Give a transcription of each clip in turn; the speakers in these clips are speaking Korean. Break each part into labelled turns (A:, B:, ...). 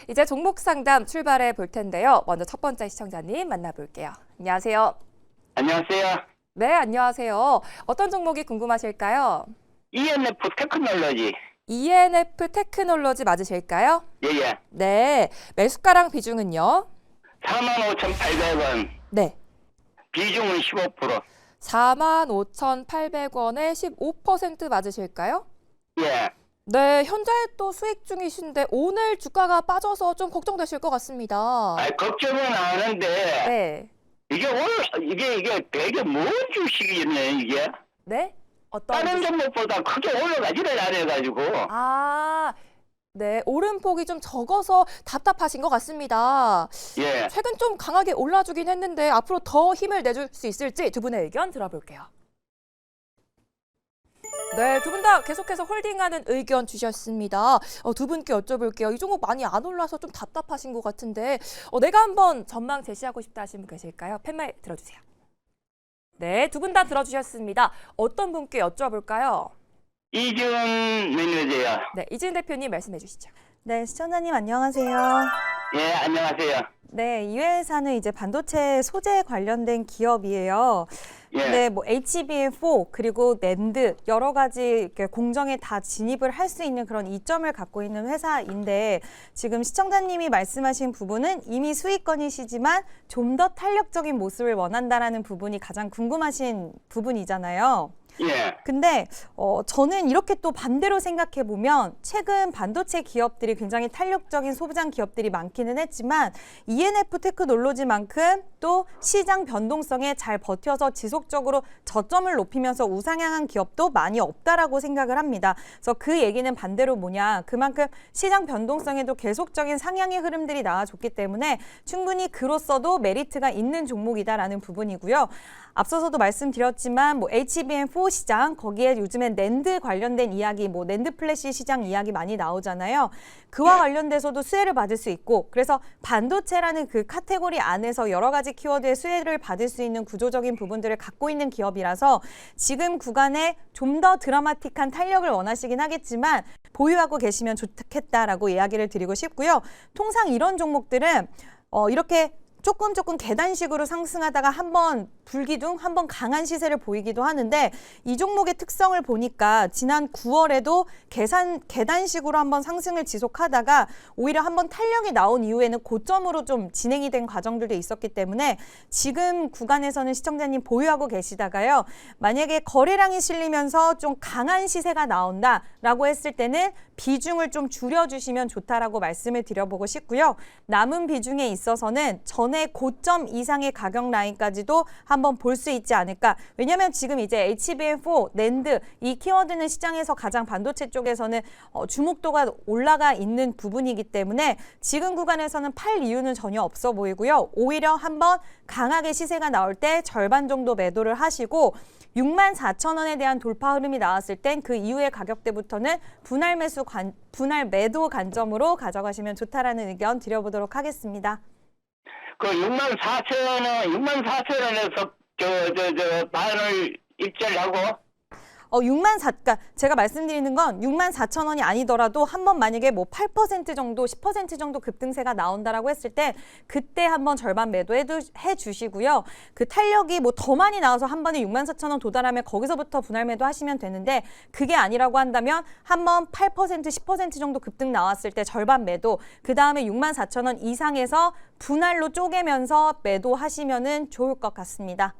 A: 이제 종목 상담 출발해 볼 텐데요. 먼저 첫 번째 시청자님 만나볼게요. 안녕하세요.
B: 안녕하세요.
A: 네, 안녕하세요. 어떤 종목이 궁금하실까요?
B: ENF 테크놀로지.
A: ENF 테크놀로지 맞으실까요?
B: 예예.
A: 네, 매수가랑 비중은요?
B: 45,800원.
A: 네,
B: 비중은 15%.
A: 45,800원에 15% 맞으실까요?
B: 예.
A: 네, 현재 또 수익 중이신데 오늘 주가가 빠져서 좀 걱정되실 것 같습니다.
B: 걱정은 안 하는데
A: 네,
B: 이게 오늘 이게 되게 뭔 주식이네 이게.
A: 네? 어떤
B: 다른
A: 주식?
B: 종목보다 크게 올라가지를 않아가지고.
A: 아, 네, 오름폭이 좀 적어서 답답하신 것 같습니다.
B: 예.
A: 최근 좀 강하게 올라주긴 했는데 앞으로 더 힘을 내줄 수 있을지 두 분의 의견 들어볼게요. 네, 두 분 다 계속해서 홀딩하는 의견 주셨습니다. 두 분께 여쭤볼게요. 이 종목 많이 안 올라서 좀 답답하신 것 같은데 내가 한번 전망 제시하고 싶다 하신 분 계실까요? 팻말 들어주세요. 네, 두 분 다 들어주셨습니다. 어떤 분께 여쭤볼까요?
B: 이준 매니저요.
A: 네, 이진 대표님 말씀해 주시죠.
C: 네, 시청자님 안녕하세요.
B: 예, 안녕하세요.
C: 네, 이 회사는 이제 반도체 소재 관련된 기업이에요.
B: 예.
C: 네, 뭐 HBM4 그리고 낸드 여러 가지 이렇게 공정에 다 진입을 할 수 있는 그런 이점을 갖고 있는 회사인데 지금 시청자님이 말씀하신 부분은 이미 수익권이시지만 좀 더 탄력적인 모습을 원한다라는 부분이 가장 궁금하신 부분이잖아요.
B: 예.
C: 근데 저는 이렇게 또 반대로 생각해 보면 최근 반도체 기업들이 굉장히 탄력적인 소부장 기업들이 많기는 했지만 ENF 테크놀로지만큼 또 시장 변동성에 잘 버텨서 지속적으로 저점을 높이면서 우상향한 기업도 많이 없다라고 생각을 합니다. 그래서 그 얘기는 반대로 뭐냐, 그만큼 시장 변동성에도 계속적인 상향의 흐름들이 나와줬기 때문에 충분히 그로서도 메리트가 있는 종목이다라는 부분이고요. 앞서서도 말씀드렸지만 뭐 HBM4 시장, 거기에 요즘엔 낸드 관련된 이야기, 뭐 낸드 플래시 시장 이야기 많이 나오잖아요. 그와 관련돼서도 수혜를 받을 수 있고, 그래서 반도체라는 그 카테고리 안에서 여러 가지 키워드의 수혜를 받을 수 있는 구조적인 부분들을 갖고 있는 기업이라서 지금 구간에 좀 더 드라마틱한 탄력을 원하시긴 하겠지만 보유하고 계시면 좋겠다라고 이야기를 드리고 싶고요. 통상 이런 종목들은 이렇게 조금 계단식으로 상승하다가 한번 불기둥, 한번 강한 시세를 보이기도 하는데 이 종목의 특성을 보니까 지난 9월에도 계단식으로 한번 상승을 지속하다가 오히려 한번 탄력이 나온 이후에는 고점으로 좀 진행이 된 과정들도 있었기 때문에 지금 구간에서는 시청자님 보유하고 계시다가요. 만약에 거래량이 실리면서 좀 강한 시세가 나온다라고 했을 때는 비중을 좀 줄여주시면 좋다라고 말씀을 드려보고 싶고요. 남은 비중에 있어서는 전에 고점 이상의 가격 라인까지도 한번 볼 수 있지 않을까. 왜냐하면 지금 이제 HBM4, 낸드 이 키워드는 시장에서 가장 반도체 쪽에서는 주목도가 올라가 있는 부분이기 때문에 지금 구간에서는 팔 이유는 전혀 없어 보이고요. 오히려 한번 강하게 시세가 나올 때 절반 정도 매도를 하시고 64,000원에 대한 돌파 흐름이 나왔을 땐 그 이후의 가격대부터는 분할 매도 관점으로 가져가시면 좋다라는 의견 드려보도록 하겠습니다.
B: 그 64,000원에서 반을 입찰을 하고
C: 64,000, 그러니까 제가 말씀드리는 건 64,000원이 아니더라도 한번 만약에 뭐 8% 정도, 10% 정도 급등세가 나온다라고 했을 때 그때 한번 절반 매도해 주시고요. 그 탄력이 뭐 더 많이 나와서 한 번에 64,000원 도달하면 거기서부터 분할 매도 하시면 되는데 그게 아니라고 한다면 한번 8%, 10% 정도 급등 나왔을 때 절반 매도, 그 다음에 64,000원 이상에서 분할로 쪼개면서 매도하시면은 좋을 것 같습니다.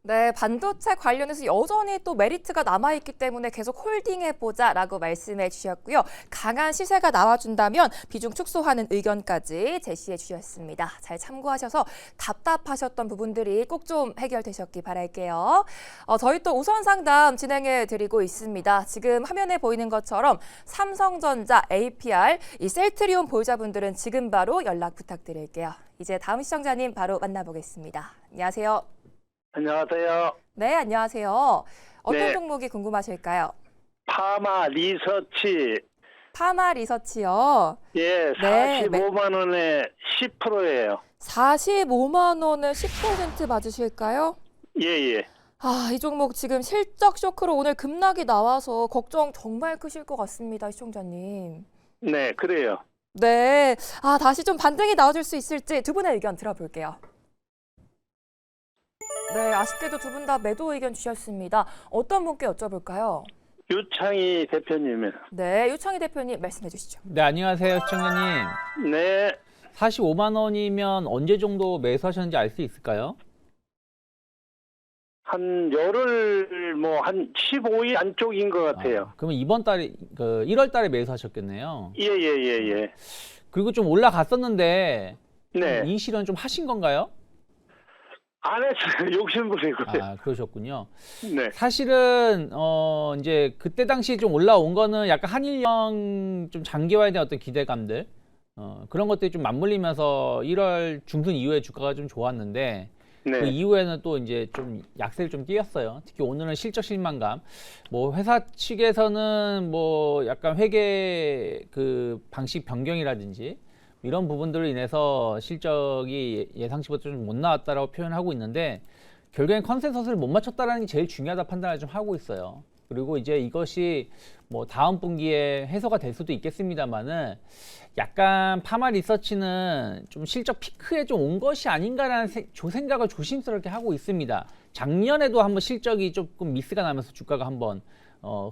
A: 네, 반도체 관련해서 여전히 또 메리트가 남아있기 때문에 계속 홀딩해보자라고 말씀해 주셨고요. 강한 시세가 나와준다면 비중 축소하는 의견까지 제시해 주셨습니다. 잘 참고하셔서 답답하셨던 부분들이 꼭 좀 해결되셨기 바랄게요. 저희 또 우선 상담 진행해 드리고 있습니다. 지금 화면에 보이는 것처럼 삼성전자, APR, 이 셀트리온 보유자분들은 지금 바로 연락 부탁드릴게요. 이제 다음 시청자님 바로 만나보겠습니다. 안녕하세요.
B: 안녕하세요.
A: 네, 안녕하세요. 어떤
B: 네.
A: 종목이 궁금하실까요?
B: 파마 리서치.
A: 파마 리서치요.
B: 예,
A: 네,
B: 45만 원에 10%예요.
A: 45만 원에 10% 맞으실까요?
B: 예.
A: 이 종목 지금 실적 쇼크로 오늘 급락이 나와서 걱정 정말 크실 것 같습니다, 시청자님.
B: 네, 그래요.
A: 네. 다시 좀 반등이 나와줄 수 있을지 두 분의 의견 들어볼게요. 네, 아쉽게도 두 분 다 매도 의견 주셨습니다. 어떤 분께 여쭤볼까요?
B: 유창희 대표님.
A: 네, 유창희 대표님 말씀해 주시죠.
D: 네, 안녕하세요, 시청자님.
B: 네.
D: 45만 원이면 언제 정도 매수하셨는지 알 수 있을까요?
B: 한 열흘 한 15일 안쪽인 것 같아요.
D: 그러면 이번 달에 1월 달에 매수하셨겠네요.
B: 예.
D: 그리고 좀 올라갔었는데
B: 네.
D: 이 실현 좀 하신 건가요?
B: 안 했어요. 욕심부리고요.
D: 그러셨군요.
B: 네.
D: 사실은 이제 그때 당시 좀 올라온 거는 약간 한일령 좀 장기화에 대한 어떤 기대감들 그런 것들이 좀 맞물리면서 1월 중순 이후에 주가가 좀 좋았는데
B: 네.
D: 그 이후에는 또 이제 좀 약세를 좀 띄었어요. 특히 오늘은 실적 실망감. 회사 측에서는 약간 회계 그 방식 변경이라든지 이런 부분들로 인해서 실적이 예상치보다 좀 못 나왔다라고 표현하고 있는데 결국엔 컨센서스를 못 맞췄다라는 게 제일 중요하다 판단을 좀 하고 있어요. 그리고 이제 이것이 다음 분기에 해소가 될 수도 있겠습니다만은 약간 파마 리서치는 좀 실적 피크에 좀 온 것이 아닌가라는 생각을 조심스럽게 하고 있습니다. 작년에도 한번 실적이 조금 미스가 나면서 주가가 한번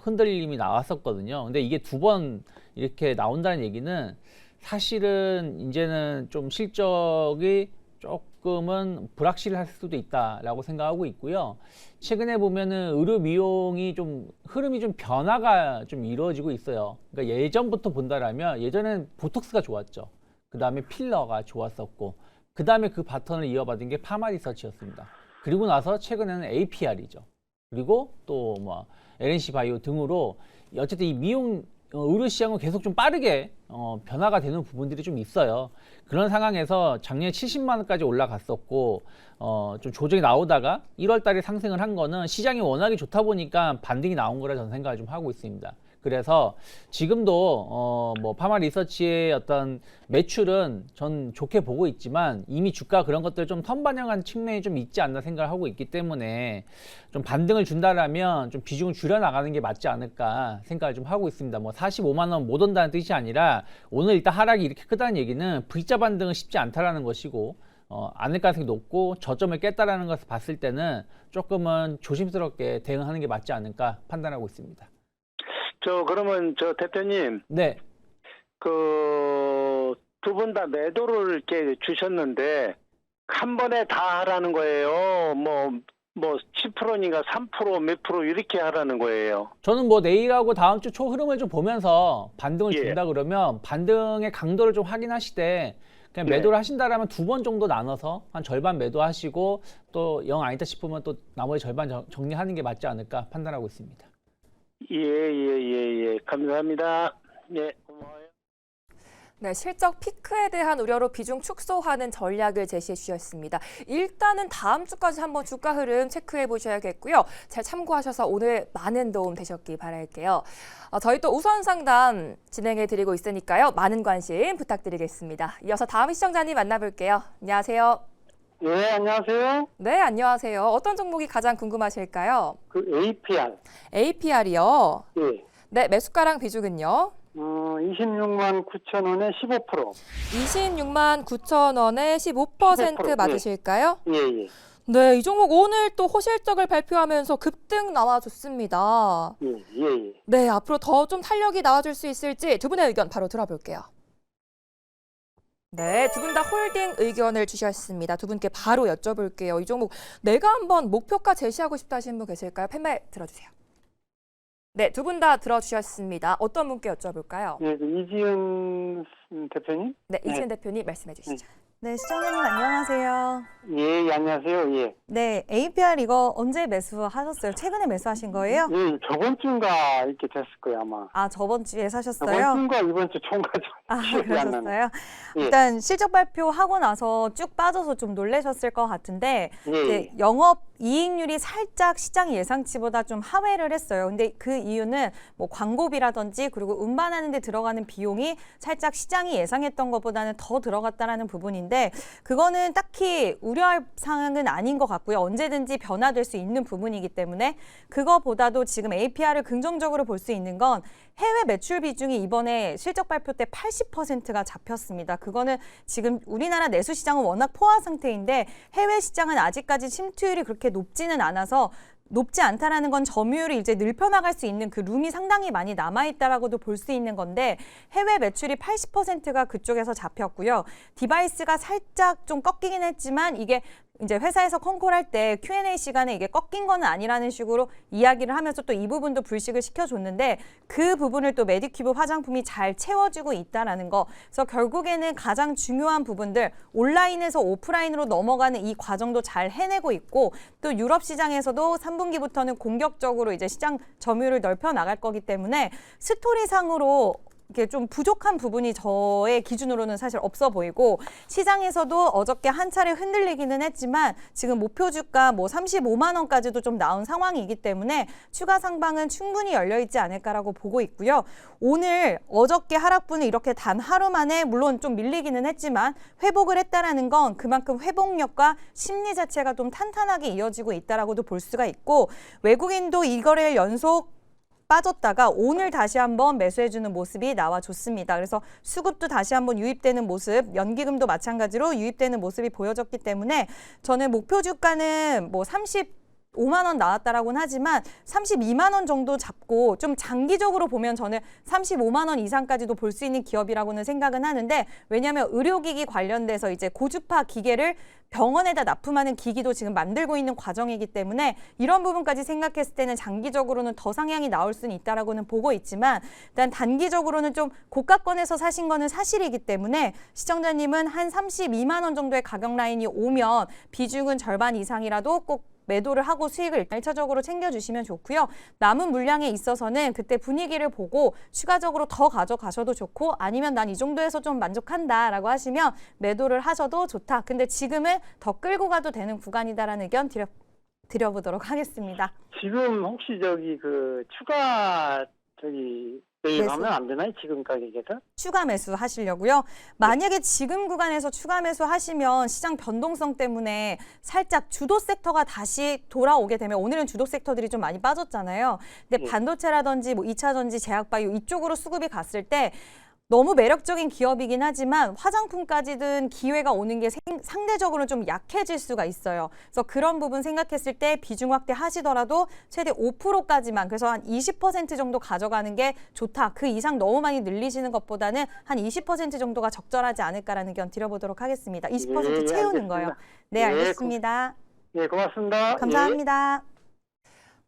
D: 흔들림이 나왔었거든요. 근데 이게 두 번 이렇게 나온다는 얘기는 사실은 이제는 좀 실적이 조금은 불확실할 수도 있다라고 생각하고 있고요. 최근에 보면은 의료 미용이 좀 흐름이 좀 변화가 좀 이루어지고 있어요. 그러니까 예전부터 본다라면 예전엔 보톡스가 좋았죠. 그 다음에 필러가 좋았었고, 그 다음에 그 바턴을 이어받은 게 파마 리서치였습니다. 그리고 나서 최근에는 APR이죠. 그리고 또 LNC 바이오 등으로 어쨌든 이 미용 의료 시장은 계속 좀 빠르게 변화가 되는 부분들이 좀 있어요. 그런 상황에서 작년에 70만 원까지 올라갔었고 좀 조정이 나오다가 1월 달에 상승을 한 거는 시장이 워낙에 좋다 보니까 반등이 나온 거라 저는 생각을 좀 하고 있습니다. 그래서 지금도 파마 리서치의 어떤 매출은 전 좋게 보고 있지만 이미 주가 그런 것들 좀 선반영한 측면이 좀 있지 않나 생각을 하고 있기 때문에 좀 반등을 준다라면 좀 비중을 줄여 나가는 게 맞지 않을까 생각을 좀 하고 있습니다. 45만 원 못 온다는 뜻이 아니라 오늘 일단 하락이 이렇게 크다는 얘기는 V자 반등은 쉽지 않다라는 것이고 않을 가능성이 높고 저점을 깼다라는 것을 봤을 때는 조금은 조심스럽게 대응하는 게 맞지 않을까 판단하고 있습니다.
B: 그러면 대표님,
D: 네.
B: 두 분 다 매도를 이렇게 주셨는데 한 번에 다 하라는 거예요? 10%니까 3% 몇 프로 이렇게 하라는 거예요?
D: 저는 내일하고 다음 주 초 흐름을 좀 보면서 반등을
B: 예.
D: 준다 그러면 반등의 강도를 좀 확인하시되 그냥
B: 네.
D: 매도를 하신다라면 두 번 정도 나눠서 한 절반 매도하시고 또 영 아니다 싶으면 또 나머지 절반 정리하는 게 맞지 않을까 판단하고 있습니다.
B: 예. 감사합니다. 예, 고마워요.
A: 네, 실적 피크에 대한 우려로 비중 축소하는 전략을 제시해 주셨습니다. 일단은 다음 주까지 한번 주가 흐름 체크해 보셔야겠고요. 잘 참고하셔서 오늘 많은 도움 되셨길 바랄게요. 저희 또 우선 상담 진행해 드리고 있으니까요. 많은 관심 부탁드리겠습니다. 이어서 다음 시청자님 만나볼게요. 안녕하세요.
B: 네, 안녕하세요.
A: 네, 안녕하세요. 어떤 종목이 가장 궁금하실까요?
B: APR.
A: APR이요.
B: 예.
A: 네, 매수가랑 비중은요?
B: 26만 9천 원에 15%.
A: 26만 9천 원에 15%
B: 15%,
A: 맞으실까요?
B: 예.
A: 네, 이 종목 오늘 또 호실적을 발표하면서 급등 나와줬습니다.
B: 예.
A: 네, 앞으로 더 좀 탄력이 나와줄 수 있을지 두 분의 의견 바로 들어볼게요. 네, 두 분 다 홀딩 의견을 주셨습니다. 두 분께 바로 여쭤볼게요. 이 종목 내가 한번 목표가 제시하고 싶다 하시는 분 계실까요? 팻말 들어주세요. 네, 두 분 다 들어주셨습니다. 어떤 분께 여쭤볼까요?
B: 예, 이지은 대표님?
A: 네, 이지은 대표님 말씀해 주시죠.
C: 네, 시청자님 안녕하세요.
B: 예, 안녕하세요. 예.
C: 네, APR 이거 언제 매수하셨어요? 최근에 매수하신 거예요?
B: 예, 저번 주인가 이렇게 됐을 거예요, 아마.
C: 아, 저번 주에 사셨어요?
B: 저번 주인가 이번 주 총괄 기억이 안 나네.
C: 그러셨어요?
B: 예.
C: 일단 실적 발표하고 나서 쭉 빠져서 좀 놀라셨을 것 같은데
B: 예.
C: 이제 영업 이익률이 살짝 시장 예상치보다 좀 하회를 했어요. 근데 그 이유는 뭐 광고비라든지 그리고 운반하는 데 들어가는 비용이 살짝 시장이 예상했던 것보다는 더 들어갔다라는 부분인데 그거는 딱히 우려할 상황은 아닌 것 같고요. 언제든지 변화될 수 있는 부분이기 때문에 그거보다도 지금 APR을 긍정적으로 볼 수 있는 건 해외 매출 비중이 이번에 실적 발표 때 80%가 잡혔습니다. 그거는 지금 우리나라 내수 시장은 워낙 포화 상태인데 해외 시장은 아직까지 침투율이 그렇게 높지는 않아서 높지 않다라는 건 점유율이 이제 늘펴나갈 수 있는 그 룸이 상당히 많이 남아있다라고도 볼 수 있는 건데 해외 매출이 80%가 그쪽에서 잡혔고요. 디바이스가 살짝 좀 꺾이긴 했지만 이게 이제 회사에서 컨콜할 때 Q&A 시간에 이게 꺾인 건 아니라는 식으로 이야기를 하면서 또 이 부분도 불식을 시켜줬는데 그 부분을 또 메디큐브 화장품이 잘 채워주고 있다라는 거. 그래서 결국에는 가장 중요한 부분들 온라인에서 오프라인으로 넘어가는 이 과정도 잘 해내고 있고 또 유럽 시장에서도 3분기부터는 공격적으로 이제 시장 점유율을 넓혀 나갈 거기 때문에 스토리상으로 이게 좀 부족한 부분이 저의 기준으로는 사실 없어 보이고 시장에서도 어저께 한 차례 흔들리기는 했지만 지금 목표 주가 뭐 35만 원까지도 좀 나온 상황이기 때문에 추가 상방은 충분히 열려 있지 않을까라고 보고 있고요. 오늘 어저께 하락분을 이렇게 단 하루 만에 물론 좀 밀리기는 했지만 회복을 했다라는 건 그만큼 회복력과 심리 자체가 좀 탄탄하게 이어지고 있다라고도 볼 수가 있고 외국인도 이 거래일 연속 빠졌다가 오늘 다시 한번 매수해주는 모습이 나와줬습니다. 그래서 수급도 다시 한번 유입되는 모습, 연기금도 마찬가지로 유입되는 모습이 보여졌기 때문에 저는 목표 주가는 뭐 35만 원 나왔다라고는 하지만 32만 원 정도 잡고 좀 장기적으로 보면 저는 35만 원 이상까지도 볼 수 있는 기업이라고는 생각은 하는데 왜냐하면 의료기기 관련돼서 이제 고주파 기계를 병원에다 납품하는 기기도 지금 만들고 있는 과정이기 때문에 이런 부분까지 생각했을 때는 장기적으로는 더 상향이 나올 수는 있다라고는 보고 있지만 일단 단기적으로는 좀 고가권에서 사신 거는 사실이기 때문에 시청자님은 한 32만 원 정도의 가격 라인이 오면 비중은 절반 이상이라도 꼭 매도를 하고 수익을 1차적으로 챙겨주시면 좋고요. 남은 물량에 있어서는 그때 분위기를 보고 추가적으로 더 가져가셔도 좋고 아니면 난 이 정도에서 좀 만족한다라고 하시면 매도를 하셔도 좋다. 근데 지금은 더 끌고 가도 되는 구간이다라는 의견 드려보도록 하겠습니다.
B: 지금 혹시 그 추가 매입하면 안 되나요? 지금 가격에서?
C: 추가 매수 하시려고요. 만약에 지금 구간에서 추가 매수 하시면 시장 변동성 때문에 살짝 주도 섹터가 다시 돌아오게 되면 오늘은 주도 섹터들이 좀 많이 빠졌잖아요. 근데 반도체라든지 뭐 2차 전지, 제약바이오 이쪽으로 수급이 갔을 때 너무 매력적인 기업이긴 하지만 화장품까지든 기회가 오는 게 상대적으로 좀 약해질 수가 있어요. 그래서 그런 부분 생각했을 때 비중 확대 하시더라도 최대 5%까지만 그래서 한 20% 정도 가져가는 게 좋다. 그 이상 너무 많이 늘리시는 것보다는 한 20% 정도가 적절하지 않을까라는 의견 드려보도록 하겠습니다. 20% 채우는 거요. 네, 알겠습니다.
B: 네, 고맙습니다.
C: 감사합니다.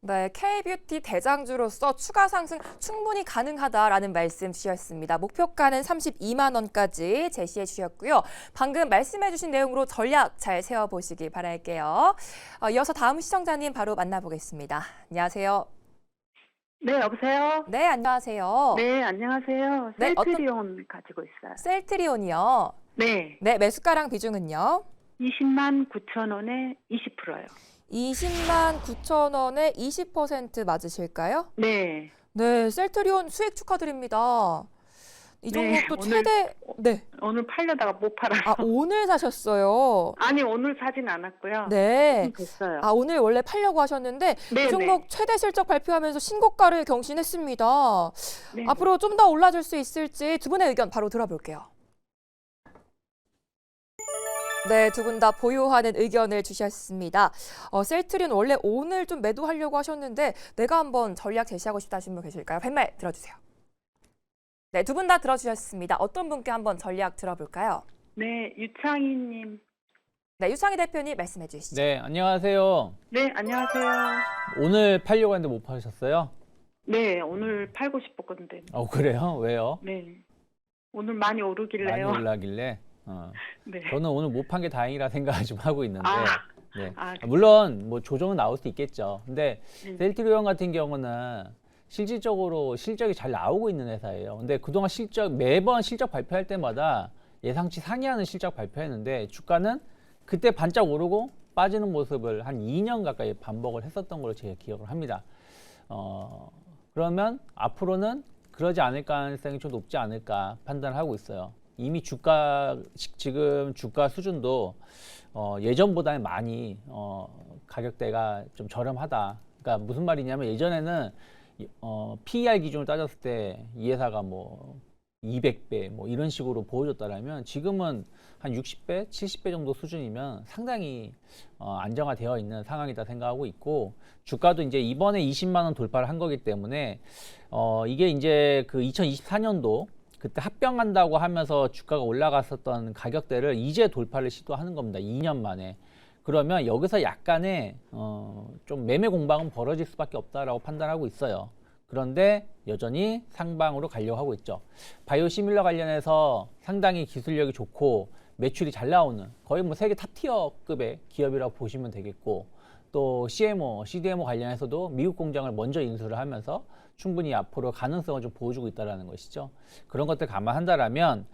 A: 네, K뷰티 대장주로서 추가 상승 충분히 가능하다라는 말씀 주셨습니다. 목표가는 32만 원까지 제시해 주셨고요. 방금 말씀해 주신 내용으로 전략 잘 세워보시기 바랄게요. 이어서 다음 시청자님 바로 만나보겠습니다. 안녕하세요.
E: 네, 여보세요?
A: 네, 안녕하세요.
E: 네, 안녕하세요.
A: 네,
E: 셀트리온 가지고 있어요.
A: 셀트리온이요.
E: 네,
A: 네, 매수가랑 비중은요?
E: 20만 9천 원에 20%요.
A: 20만 9천 원에 20% 맞으실까요?
E: 네,
A: 네, 셀트리온 수익 축하드립니다. 이 정도
E: 네,
A: 또
E: 오늘-
A: 최대 네.
E: 오늘 팔려다가 못 팔아서.
A: 오늘 사셨어요.
E: 아니, 오늘 사진 않았고요.
A: 네.
E: 됐어요.
A: 오늘 원래 팔려고 하셨는데
E: 네,
A: 이 종목 최대 실적 발표하면서 신고가를 경신했습니다.
E: 네.
A: 앞으로 좀 더 올라줄 수 있을지 두 분의 의견 바로 들어볼게요. 네, 두 분 다 보유하는 의견을 주셨습니다. 셀트리온 원래 오늘 좀 매도하려고 하셨는데 내가 한번 전략 제시하고 싶다 하신 분 계실까요? 팻말 들어주세요. 네, 두 분 다 들어주셨습니다. 어떤 분께 한번 전략 들어볼까요?
E: 네, 유창희님.
A: 네, 유창희 대표님 말씀해 주시죠.
D: 네, 안녕하세요.
E: 네, 안녕하세요.
D: 오늘 팔려고 했는데 못 파셨어요?
E: 네, 오늘 팔고 싶었건데.
D: 그래요? 왜요?
E: 네, 오늘 많이 오르길래요.
D: 많이 올라길래.
E: 네.
D: 저는 오늘 못 판 게 다행이라 생각을 좀 하고 있는데.
E: 아,
D: 네.
E: 아,
D: 물론 뭐 조정은 나올 수 있겠죠. 근데
E: 네.
D: 셀트리온 같은 경우는 실질적으로 실적이 잘 나오고 있는 회사예요. 근데 그동안 매번 실적 발표할 때마다 예상치 상회하는 실적 발표했는데 주가는 그때 반짝 오르고 빠지는 모습을 한 2년 가까이 반복을 했었던 걸로 제가 기억을 합니다. 그러면 앞으로는 그러지 않을 가능성이 좀 높지 않을까 판단을 하고 있어요. 이미 지금 주가 수준도 예전보다는 많이 가격대가 좀 저렴하다. 그러니까 무슨 말이냐면 예전에는 PER 기준으로 따졌을 때 이 회사가 뭐 200배 뭐 이런 식으로 보여줬다라면 지금은 한 60배, 70배 정도 수준이면 상당히 안정화되어 있는 상황이다 생각하고 있고, 주가도 이제 이번에 20만 원 돌파를 한 거기 때문에 이게 이제 그 2024년도 그때 합병한다고 하면서 주가가 올라갔었던 가격대를 이제 돌파를 시도하는 겁니다. 2년 만에. 그러면 여기서 약간의 좀 매매 공방은 벌어질 수밖에 없다라고 판단하고 있어요. 그런데 여전히 상방으로 가려고 하고 있죠. 바이오 시밀러 관련해서 상당히 기술력이 좋고 매출이 잘 나오는 거의 뭐 세계 탑티어급의 기업이라고 보시면 되겠고, 또 CMO, CDMO 관련해서도 미국 공장을 먼저 인수를 하면서 충분히 앞으로 가능성을 좀 보여주고 있다는 것이죠. 그런 것들 감안한다라면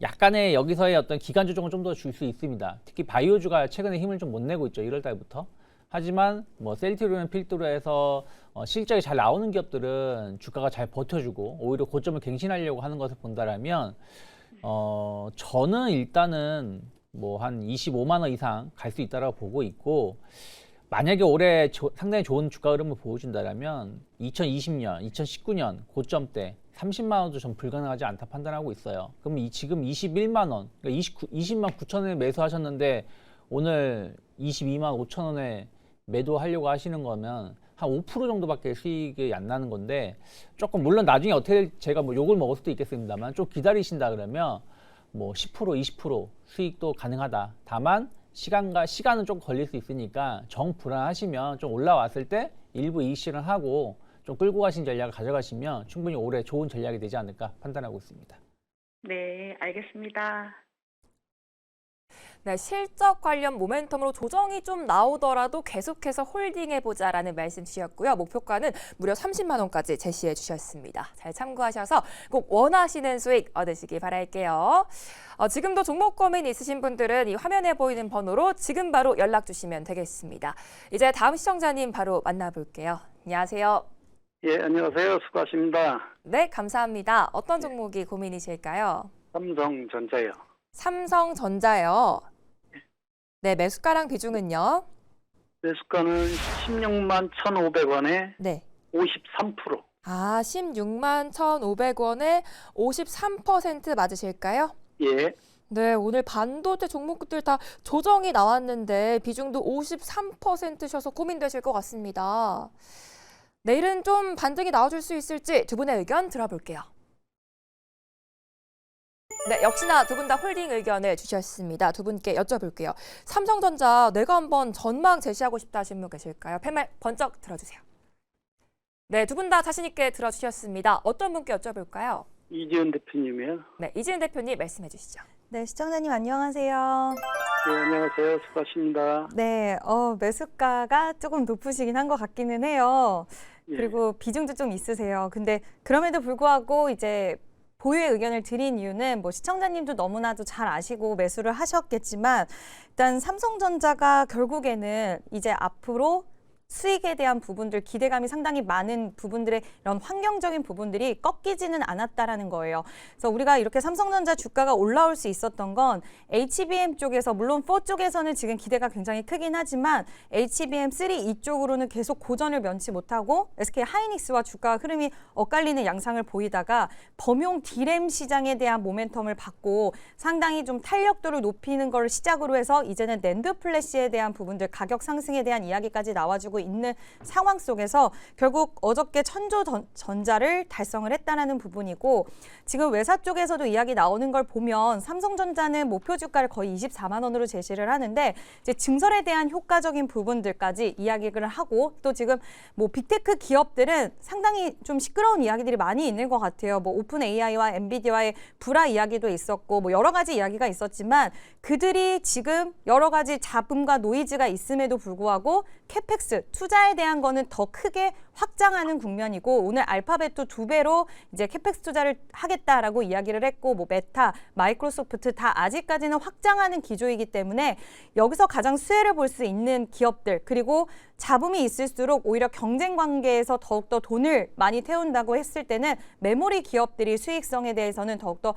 D: 약간의 여기서의 어떤 기간 조정을 좀 더 줄 수 있습니다. 특히 바이오주가 최근에 힘을 좀 못 내고 있죠. 1월 달부터. 하지만 뭐 셀트리온 필두로해서 실적이 잘 나오는 기업들은 주가가 잘 버텨주고 오히려 고점을 갱신하려고 하는 것을 본다라면 저는 일단은 뭐 한 25만 원 이상 갈 수 있다라고 보고 있고, 만약에 올해 상당히 좋은 주가 흐름을 보여준다라면 2020년, 2019년 고점 때 30만 원도 좀 불가능하지 않다 판단하고 있어요. 그럼 지금 21만 원, 그러니까 20만 9천 원에 매수하셨는데 오늘 22만 5천 원에 매도하려고 하시는 거면 한 5% 정도밖에 수익이 안 나는 건데, 조금 물론 나중에 어떻게 제가 뭐 욕을 먹을 수도 있겠습니다만 좀 기다리신다 그러면 뭐 10%, 20% 수익도 가능하다. 다만 시간은 좀 걸릴 수 있으니까 정 불안하시면 좀 올라왔을 때 일부 이익 실현하고 좀 끌고 가신 전략을 가져가시면 충분히 올해 좋은 전략이 되지 않을까 판단하고 있습니다.
E: 네, 알겠습니다.
A: 네, 실적 관련 모멘텀으로 조정이 좀 나오더라도 계속해서 홀딩해보자라는 말씀 주셨고요. 목표가는 무려 30만 원까지 제시해 주셨습니다. 잘 참고하셔서 꼭 원하시는 수익 얻으시기 바랄게요. 지금도 종목 고민 있으신 분들은 이 화면에 보이는 번호로 지금 바로 연락 주시면 되겠습니다. 이제 다음 시청자님 바로 만나볼게요. 안녕하세요.
B: 예, 안녕하세요. 수고하십니다.
A: 네, 감사합니다. 어떤 종목이 고민이실까요?
B: 삼성전자요.
A: 삼성전자요. 네, 매수가랑 비중은요?
B: 매수가는 16만 1,500원에
A: 네.
B: 53%.
A: 아, 16만 1,500원에 53% 맞으실까요?
B: 예.
A: 네, 오늘 반도체 종목들 다 조정이 나왔는데 비중도 53%셔서 고민되실 것 같습니다. 내일은 좀 반등이 나와줄 수 있을지 두 분의 의견 들어볼게요. 네, 역시나 두 분 다 홀딩 의견을 주셨습니다. 두 분께 여쭤볼게요. 삼성전자 내가 한번 전망 제시하고 싶다 하신 분 계실까요? 팻말 번쩍 들어주세요. 네, 두 분 다 자신 있게 들어주셨습니다. 어떤 분께 여쭤볼까요?
B: 이지은 대표님이요.
A: 네, 이지은 대표님 말씀해 주시죠.
C: 네, 시청자님 안녕하세요.
B: 예, 안녕하세요. 수고하십니다.
C: 네, 매수가가 조금 높으시긴 한 것 같기는 해요.
B: 예.
C: 그리고 비중도 좀 있으세요. 근데 그럼에도 불구하고 이제 보유의 의견을 드린 이유는 뭐 시청자님도 너무나도 잘 아시고 매수를 하셨겠지만, 일단 삼성전자가 결국에는 이제 앞으로 수익에 대한 부분들, 기대감이 상당히 많은 부분들의 이런 환경적인 부분들이 꺾이지는 않았다라는 거예요. 그래서 우리가 이렇게 삼성전자 주가가 올라올 수 있었던 건 HBM 쪽에서, 물론 4 쪽에서는 지금 기대가 굉장히 크긴 하지만 HBM3 이쪽으로는 계속 고전을 면치 못하고 SK 하이닉스와 주가 흐름이 엇갈리는 양상을 보이다가 범용 D램 시장에 대한 모멘텀을 받고 상당히 좀 탄력도를 높이는 걸 시작으로 해서 이제는 낸드 플래시에 대한 부분들, 가격 상승에 대한 이야기까지 나와주고 있는 상황 속에서 결국 어저께 천조전자를 달성을 했다는 부분이고, 지금 외사 쪽에서도 이야기 나오는 걸 보면 삼성전자는 목표 주가를 거의 24만 원으로 제시를 하는데 이제 증설에 대한 효과적인 부분들까지 이야기를 하고, 또 지금 뭐 빅테크 기업들은 상당히 좀 시끄러운 이야기들이 많이 있는 것 같아요. 뭐 오픈 AI와 엔비디아의 불화 이야기도 있었고 뭐 여러 가지 이야기가 있었지만, 그들이 지금 여러 가지 잡음과 노이즈가 있음에도 불구하고 캐펙스 투자에 대한 거는 더 크게 확장하는 국면이고 오늘 알파벳도 2배로 이제 캐펙스 투자를 하겠다라고 이야기를 했고 뭐 메타, 마이크로소프트 다 아직까지는 확장하는 기조이기 때문에 여기서 가장 수혜를 볼 수 있는 기업들 그리고 잡음이 있을수록 오히려 경쟁 관계에서 더욱더 돈을 많이 태운다고 했을 때는 메모리 기업들이 수익성에 대해서는 더욱더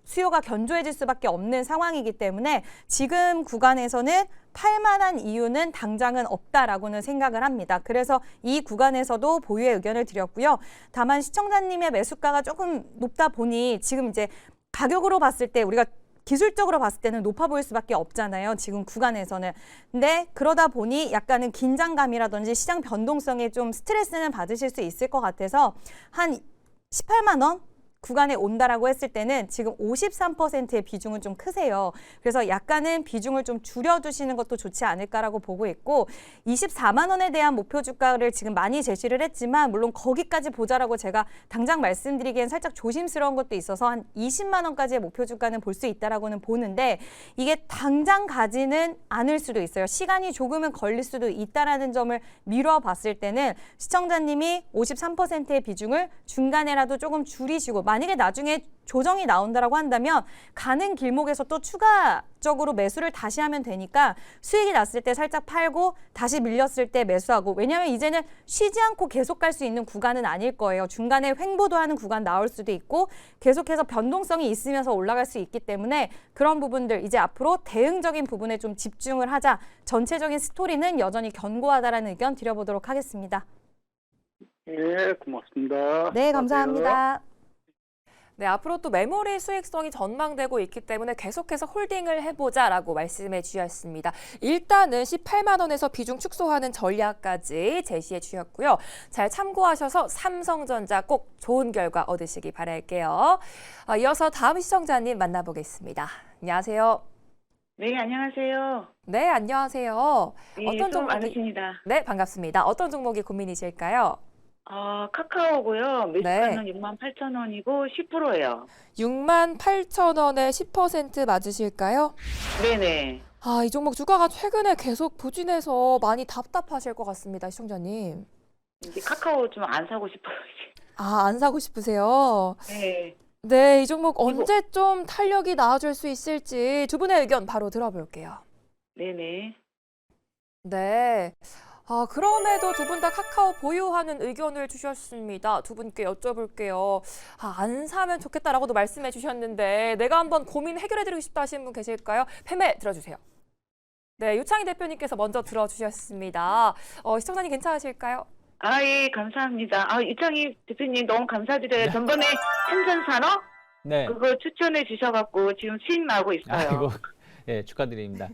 C: 수요가 견조해질 수밖에 없는 상황이기 때문에 지금 구간에서는 팔만한 이유는 당장은 없다라고는 생각을 합니다. 그래서 이 구간에서도 보유의 의견을 드렸고요. 다만 시청자님의 매수가가 조금 높다 보니 지금 이제 가격으로 봤을 때 우리가 기술적으로 봤을 때는 높아 보일 수밖에 없잖아요. 지금 구간에서는. 근데 그러다 보니 약간은 긴장감이라든지 시장 변동성에 좀 스트레스는 받으실 수 있을 것 같아서 한 18만 원? 구간에 온다라고 했을 때는 지금 53%의 비중은 좀 크세요. 그래서 약간은 비중을 좀 줄여두시는 것도 좋지 않을까라고 보고 있고 24만 원에 대한 목표 주가를 지금 많이 제시를 했지만 물론 거기까지 보자라고 제가 당장 말씀드리기엔 살짝 조심스러운 것도 있어서 한 20만 원까지의 목표 주가는 볼 수 있다라고는 보는데 이게 당장 가지는 않을 수도 있어요. 시간이 조금은 걸릴 수도 있다라는 점을 미뤄봤을 때는 시청자님이 53%의 비중을 중간에라도 조금 줄이시고 만약에 나중에 조정이 나온다라고 한다면 가는 길목에서 또 추가적으로 매수를 다시 하면 되니까 수익이 났을 때 살짝 팔고 다시 밀렸을 때 매수하고 왜냐하면 이제는 쉬지 않고 계속 갈 수 있는 구간은 아닐 거예요. 중간에 횡보도 하는 구간 나올 수도 있고 계속해서 변동성이 있으면서 올라갈 수 있기 때문에 그런 부분들 이제 앞으로 대응적인 부분에 좀 집중을 하자. 전체적인 스토리는 여전히 견고하다라는 의견 드려보도록 하겠습니다.
B: 예, 고맙습니다.
C: 네, 감사합니다.
A: 네, 앞으로 또 메모리 수익성이 전망되고 있기 때문에 계속해서 홀딩을 해보자라고 말씀해 주셨습니다. 일단은 18만 원에서 비중 축소하는 전략까지 제시해 주셨고요. 잘 참고하셔서 삼성전자 꼭 좋은 결과 얻으시기 바랄게요. 이어서 다음 시청자님 만나보겠습니다. 안녕하세요.
E: 네, 안녕하세요.
A: 네, 안녕하세요.
E: 네,
A: 어떤
E: 수고
A: 종목이?
E: 많으십니다.
A: 네, 반갑습니다. 어떤 종목이 고민이실까요?
E: 카카오고요. 매수가는
A: 네.
E: 68,000원이고 10%예요.
A: 68,000원에 10% 맞으실까요?
E: 네네.
A: 이 종목 주가가 최근에 계속 부진해서 많이 답답하실 것 같습니다, 시청자님.
E: 이제 카카오 좀 안 사고 싶어요.
A: 안 사고 싶으세요?
E: 네.
A: 네, 이 종목 언제 좀 탄력이 나와줄 수 있을지 두 분의 의견 바로 들어볼게요.
E: 네네.
A: 네. 그럼에도 두 분 다 카카오 보유하는 의견을 주셨습니다. 두 분께 여쭤볼게요. 안 사면 좋겠다라고도 말씀해 주셨는데 내가 한번 고민 해결해드리고 싶다 하시는 분 계실까요? 패매 들어주세요. 네, 유창희 대표님께서 먼저 들어주셨습니다. 시청자님 괜찮으실까요?
E: 예, 감사합니다. 이창희 대표님 너무 감사드려요.
D: 네.
E: 전번에 한전산업
D: 네.
E: 그거 추천해 주셔갖고 지금 수익 나고 있어요.
D: 아이고, 예, 축하드립니다.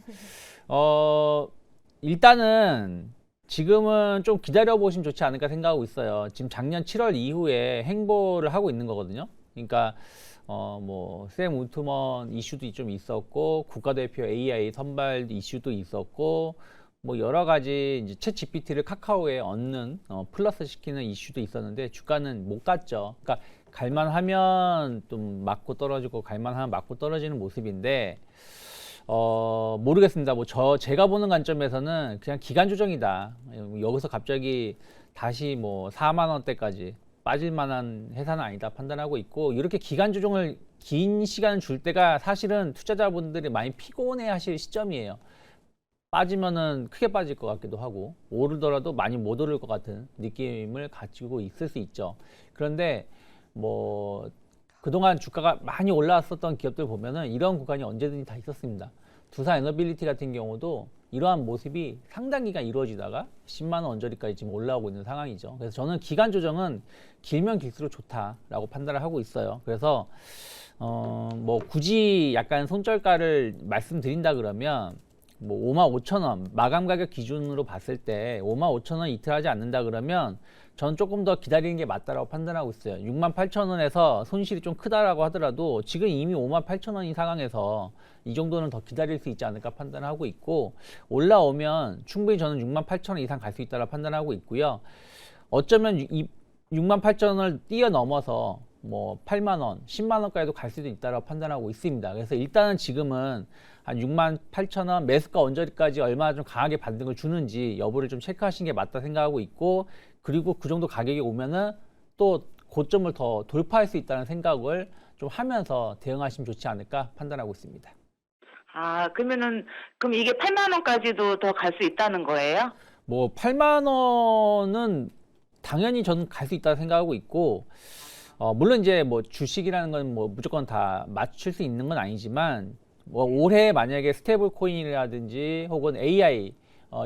D: 일단은 지금은 좀 기다려 보시면 좋지 않을까 생각하고 있어요. 지금 작년 7월 이후에 행보를 하고 있는 거거든요. 그러니까 뭐 샘 울트먼 이슈도 좀 있었고 국가대표 AI 선발 이슈도 있었고 뭐 여러 가지 이제 챗 GPT를 카카오에 얻는 플러스 시키는 이슈도 있었는데 주가는 못 갔죠. 그러니까 갈만하면 좀 맞고 떨어지고 갈만하면 맞고 떨어지는 모습인데 모르겠습니다. 제가 보는 관점에서는 그냥 기간 조정이다. 여기서 갑자기 다시 뭐 4만 원대까지 빠질 만한 회사는 아니다 판단하고 있고 이렇게 기간 조정을 긴 시간 줄 때가 사실은 투자자분들이 많이 피곤해 하실 시점이에요. 빠지면은 크게 빠질 것 같기도 하고 오르더라도 많이 못 오를 것 같은 느낌을 가지고 있을 수 있죠. 그런데 뭐 그동안 주가가 많이 올라왔었던 기업들 보면은 이런 구간이 언제든지 다 있었습니다. 두산에너빌리티 같은 경우도 이러한 모습이 상당 기간 이루어지다가 10만 원 언저리까지 지금 올라오고 있는 상황이죠. 그래서 저는 기간 조정은 길면 길수록 좋다라고 판단을 하고 있어요. 그래서 뭐 굳이 약간 손절가를 말씀드린다 그러면 뭐 55,000원 마감 가격 기준으로 봤을 때 55,000원 이틀 하지 않는다 그러면 전 조금 더 기다리는 게 맞다라고 판단하고 있어요. 68,000원에서 손실이 좀 크다라고 하더라도 지금 이미 58,000원인 상황에서 이 정도는 더 기다릴 수 있지 않을까 판단하고 있고 올라오면 충분히 저는 68,000원 이상 갈 수 있다고 판단하고 있고요. 어쩌면 68,000원을 뛰어넘어서 뭐 8만 원, 10만 원까지도 갈 수도 있다고 판단하고 있습니다. 그래서 일단은 지금은 한 6만 8천 원 매수가 언저리까지 얼마나 좀 강하게 반등을 주는지 여부를 좀 체크하시는 게 맞다 생각하고 있고, 그리고 그 정도 가격이 오면은 또 고점을 더 돌파할 수 있다는 생각을 좀 하면서 대응하시면 좋지 않을까 판단하고 있습니다.
E: 아, 그러면은, 그럼 이게 8만 원까지도 더 갈 수 있다는 거예요?
D: 뭐 8만 원은 당연히 저는 갈 수 있다고 생각하고 있고, 물론 이제 뭐 주식이라는 건 뭐 무조건 다 맞출 수 있는 건 아니지만, 뭐 올해 만약에 스테이블 코인이라든지 혹은 AI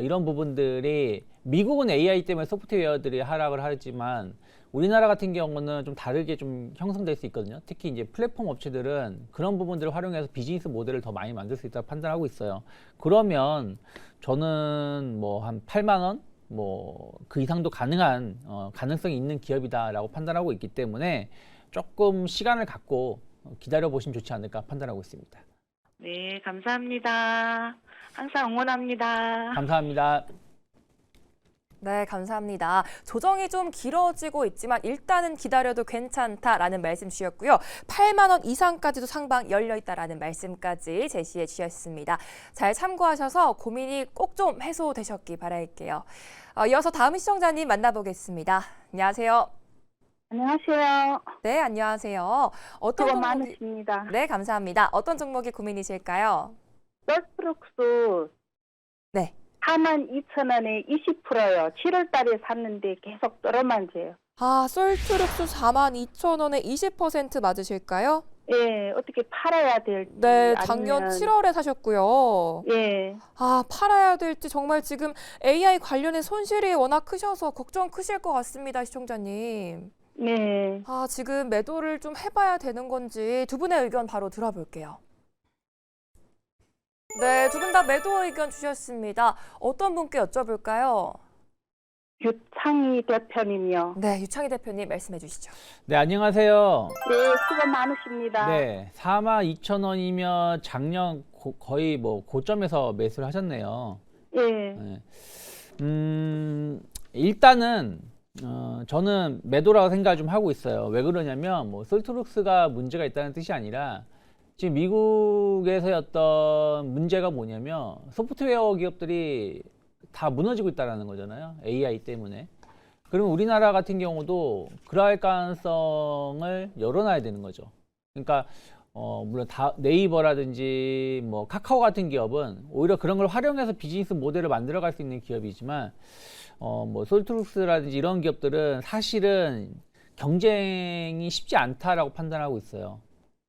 D: 이런 부분들이, 미국은 AI 때문에 소프트웨어들이 하락을 하지만 우리나라 같은 경우는 좀 다르게 좀 형성될 수 있거든요. 특히 이제 플랫폼 업체들은 그런 부분들을 활용해서 비즈니스 모델을 더 많이 만들 수 있다고 판단하고 있어요. 그러면 저는 뭐 한 8만 원, 뭐 그 이상도 가능한 가능성이 있는 기업이다라고 판단하고 있기 때문에 조금 시간을 갖고 기다려 보시면 좋지 않을까 판단하고 있습니다.
E: 네, 감사합니다. 항상 응원합니다.
D: 감사합니다.
A: 네, 감사합니다. 조정이 좀 길어지고 있지만 일단은 기다려도 괜찮다라는 말씀 주셨고요. 8만 원 이상까지도 상방 열려 있다라는 말씀까지 제시해 주셨습니다. 잘 참고하셔서 고민이 꼭 좀 해소되셨기 바랄게요. 이어서 다음 시청자님 만나보겠습니다. 안녕하세요.
F: 안녕하세요.
A: 네, 안녕하세요. 어떤
F: 수고
A: 종목이...
F: 많으십니다.
A: 네, 감사합니다. 어떤 종목이 고민이실까요?
F: 썰프룩스
A: 네.
F: 42,000원에 20%요. 7월 달에 샀는데 계속 떨어만져요.
A: 아, 솔트룩스 42,000원에 20% 맞으실까요?
F: 예, 어떻게 팔아야 될지.
A: 네, 작년
F: 아니면
A: 7월에 사셨고요.
F: 예,
A: 아, 팔아야 될지 정말 지금 AI 관련해 손실이 워낙 크셔서 걱정 크실 것 같습니다, 시청자님.
F: 네.
A: 아, 지금 매도를 좀 해봐야 되는 건지 두 분의 의견 바로 들어볼게요. 네, 두 분 다 매도 의견 주셨습니다. 어떤 분께 여쭤볼까요?
F: 유창희 대표님요.
A: 네, 유창희 대표님 말씀해 주시죠.
D: 네, 안녕하세요.
F: 네, 수고 많으십니다.
D: 네, 42,000원이면 작년 거의 뭐 고점에서 매수를 하셨네요.
F: 예,
D: 네. 일단은 저는 매도라고 생각을 좀 하고 있어요. 왜 그러냐면 뭐 솔트룩스가 문제가 있다는 뜻이 아니라 지금 미국에서의 어떤 문제가 뭐냐면 소프트웨어 기업들이 다 무너지고 있다는 거잖아요. AI 때문에. 그러면 우리나라 같은 경우도 그러할 가능성을 열어놔야 되는 거죠. 그러니까 물론 네이버라든지 뭐 카카오 같은 기업은 오히려 그런 걸 활용해서 비즈니스 모델을 만들어갈 수 있는 기업이지만 뭐 솔트룩스라든지 이런 기업들은 사실은 경쟁이 쉽지 않다라고 판단하고 있어요.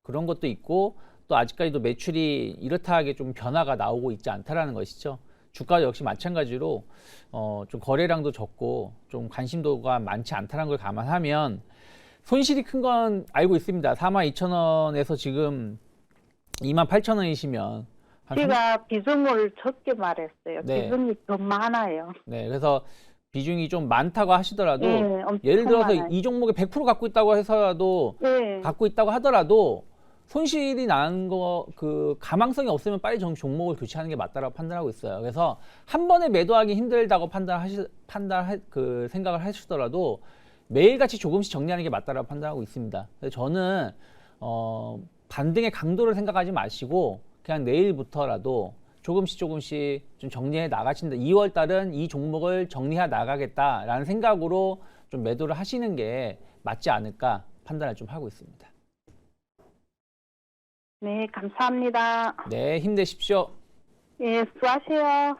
D: 그런 것도 있고 또 아직까지도 매출이 이렇다하게 좀 변화가 나오고 있지 않다라는 것이죠. 주가 역시 마찬가지로 좀 거래량도 적고 좀 관심도가 많지 않다는 걸 감안하면 손실이 큰 건 알고 있습니다. 42,000원에서 지금 28,000원이시면
F: 제가 비중을 적게 말했어요.
D: 네.
F: 비중이 더 많아요.
D: 네, 그래서 비중이 좀 많다고 하시더라도
F: 예, 엄청
D: 예를 들어서
F: 많아요.
D: 이 종목에 100% 갖고 있다고 해서라도
F: 예,
D: 갖고 있다고 하더라도 손실이 나는 거 그 가망성이 없으면 빨리 종목을 교체하는 게 맞다라고 판단하고 있어요. 그래서 한 번에 매도하기 힘들다고 그 생각을 하시더라도 매일같이 조금씩 정리하는 게 맞다라고 판단하고 있습니다. 그래서 저는 반등의 강도를 생각하지 마시고 그냥 내일부터라도 조금씩 좀 정리해 나가신다. 2월 달은 이 종목을 정리해 나가겠다라는 생각으로 좀 매도를 하시는 게 맞지 않을까 판단을 좀 하고 있습니다.
F: 네, 감사합니다.
D: 네, 힘내십시오.
F: 예, 수고하세요.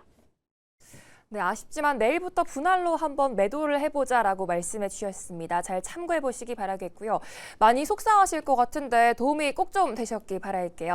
A: 네, 아쉽지만 내일부터 분할로 한번 매도를 해보자라고 말씀해 주셨습니다. 잘 참고해 보시기 바라겠고요. 많이 속상하실 것 같은데 도움이 꼭 좀 되셨길 바랄게요.